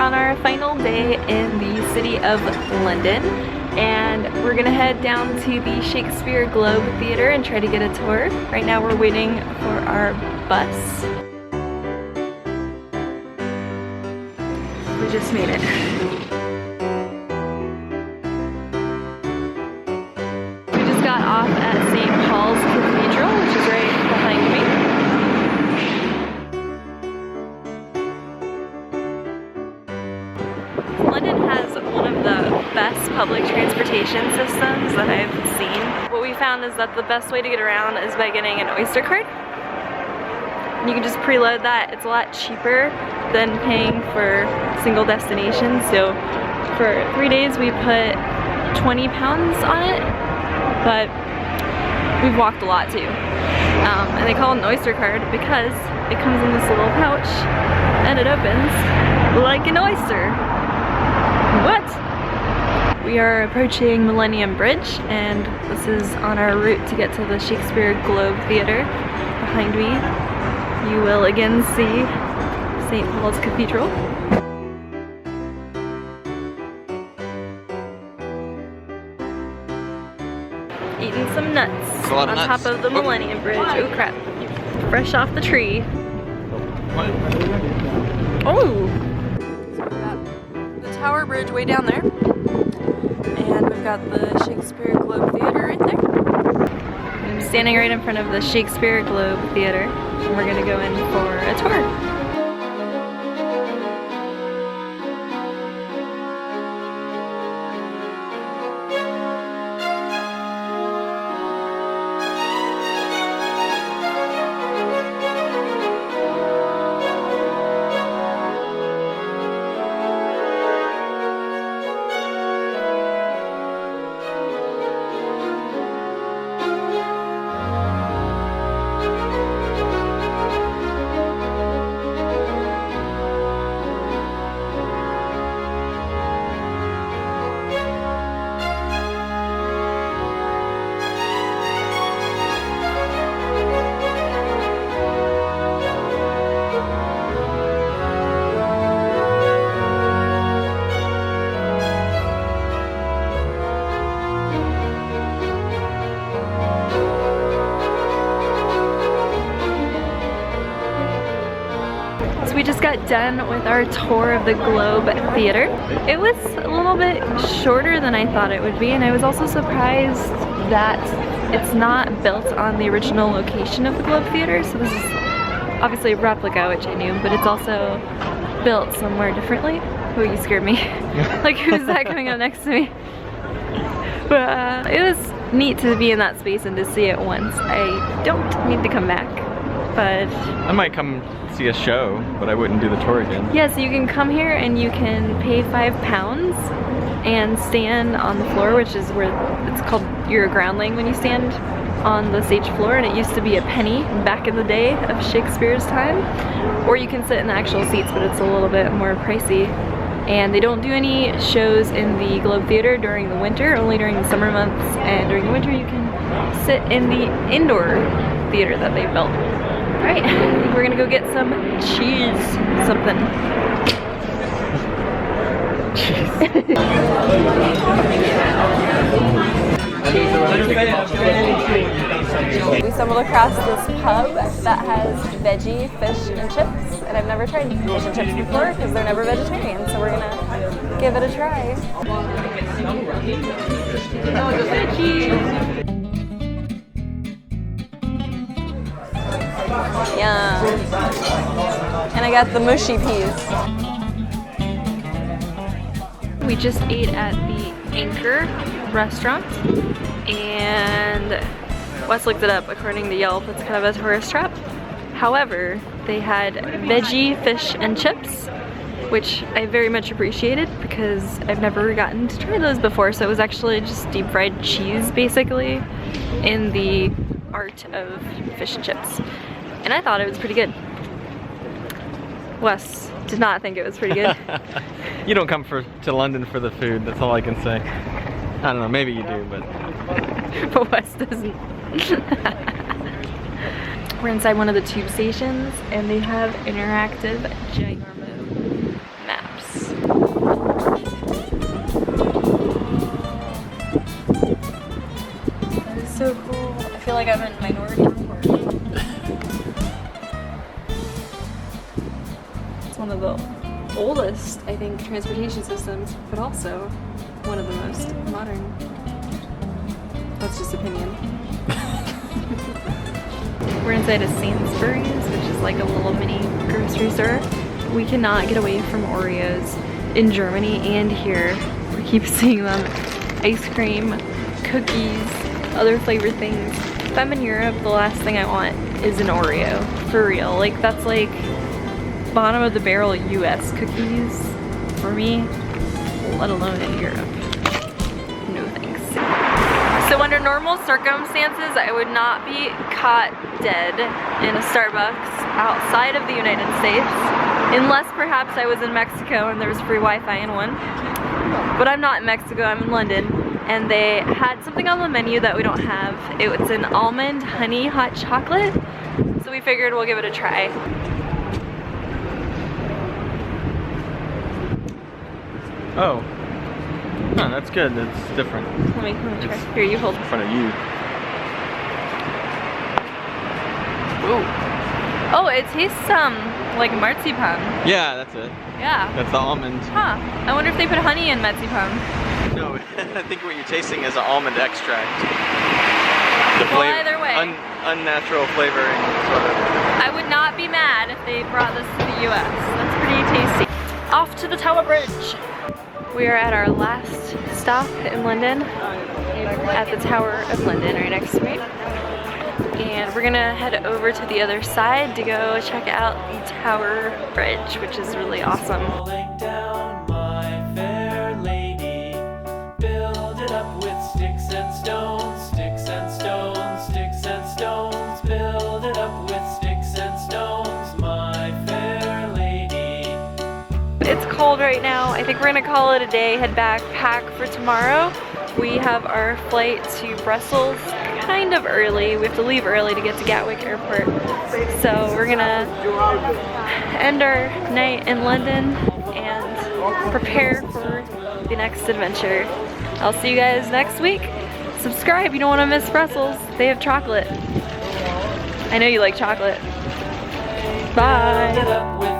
on our final day in the city of London, and we're gonna head down to the Shakespeare Globe Theatre and try to get a tour. Right now we're waiting for our bus. We just made it. We just got off at St. Paul's Cathedral, which is right behind me. London has one of the best public transportation systems that I've seen. What we found is that the best way to get around is by getting an Oyster card. You can just preload that. It's a lot cheaper than paying for single destinations. So for 3 days we put 20 pounds on it, but we've walked a lot too. And they call it an Oyster card because it comes in this little pouch and it opens like an oyster. What? We are approaching Millennium Bridge, and this is on our route to get to the Shakespeare Globe Theatre. Behind me, you will again see St. Paul's Cathedral. Eating some nuts on top of the Millennium Bridge. Oh crap. Fresh off the tree. What? Oh! So we've got the Tower Bridge way down there. And we've got the Shakespeare Globe Theatre right there. I'm standing right in front of the Shakespeare Globe Theatre, and we're gonna go in for a tour. We just got done with our tour of the Globe Theatre. It was a little bit shorter than I thought it would be, and I was also surprised that it's not built on the original location of the Globe Theatre. So this is obviously a replica, which I knew, but it's also built somewhere differently. Oh, you scared me. Like, who's that coming up next to me? But it was neat to be in that space and to see it once. I don't need to come back, but I might come see a show, but I wouldn't do the tour again. Yeah, so you can come here and you can pay £5 and stand on the floor, which is where it's called, you're a groundling when you stand on the stage floor, and it used to be a penny back in the day of Shakespeare's time. Or you can sit in the actual seats, but it's a little bit more pricey. And they don't do any shows in the Globe Theatre during the winter, only during the summer months, and during the winter you can sit in the indoor theater that they built. Alright, I think we're gonna go get some cheese something. We stumbled across this pub that has veggie fish and chips, and I've never tried fish and chips before because they're never vegetarian, so we're gonna give it a try. Veggie! Yum. And I got the mushy peas. We just ate at the Anchor restaurant, and Wes looked it up. According to Yelp, it's kind of a tourist trap. However, they had veggie fish and chips, which I very much appreciated because I've never gotten to try those before. So it was actually just deep fried cheese basically in the art of fish and chips. And I thought it was pretty good. Wes did not think it was pretty good. You don't come to London for the food, that's all I can say. I don't know, maybe you do, but... But Wes doesn't. We're inside one of the tube stations, and they have interactive ginormo maps. like I'm in Minority Report. It's one of the oldest, I think, transportation systems, but also one of the most modern. That's just opinion. We're inside a Sainsbury's, which is like a little mini grocery store. We cannot get away from Oreos in Germany and here. We keep seeing them. Ice cream, cookies, other flavored things. If I'm in Europe, the last thing I want is an Oreo. For real. Like, that's like bottom of the barrel US cookies for me, let alone in Europe. No thanks. So under normal circumstances, I would not be caught dead in a Starbucks outside of the United States, unless perhaps I was in Mexico and there was free Wi-Fi in one. But I'm not in Mexico, I'm in London, and they had something on the menu that we don't have. It was an almond honey hot chocolate, so we figured we'll give it a try. Oh. Oh, that's good. That's different. Let me try. Here, you hold. In front of you. Ooh. Oh, it tastes like marzipan. Yeah, that's it. Yeah. That's the almond. Huh. I wonder if they put honey in marzipan. No, I think what you're tasting is an almond extract. The Well, either way. Unnatural flavoring, sort of. I would not be mad if they brought this to the US. That's pretty tasty. Off to the Tower Bridge. We are at our last stop in London, at the Tower of London, right next to me. And we're gonna head over to the other side to go check out the Tower Bridge, which is really awesome. Falling down, my fair lady, build it up with sticks and stones, sticks and stones, sticks and stones, build it up with sticks and stones, my fair lady. It's cold right now. I think we're gonna call it a day, head back, pack for tomorrow. We have our flight to Brussels kind of early. We have to leave early to get to Gatwick Airport. So we're gonna end our night in London and prepare for the next adventure. I'll see you guys next week. Subscribe, you don't want to miss Brussels. They have chocolate. I know you like chocolate. Bye.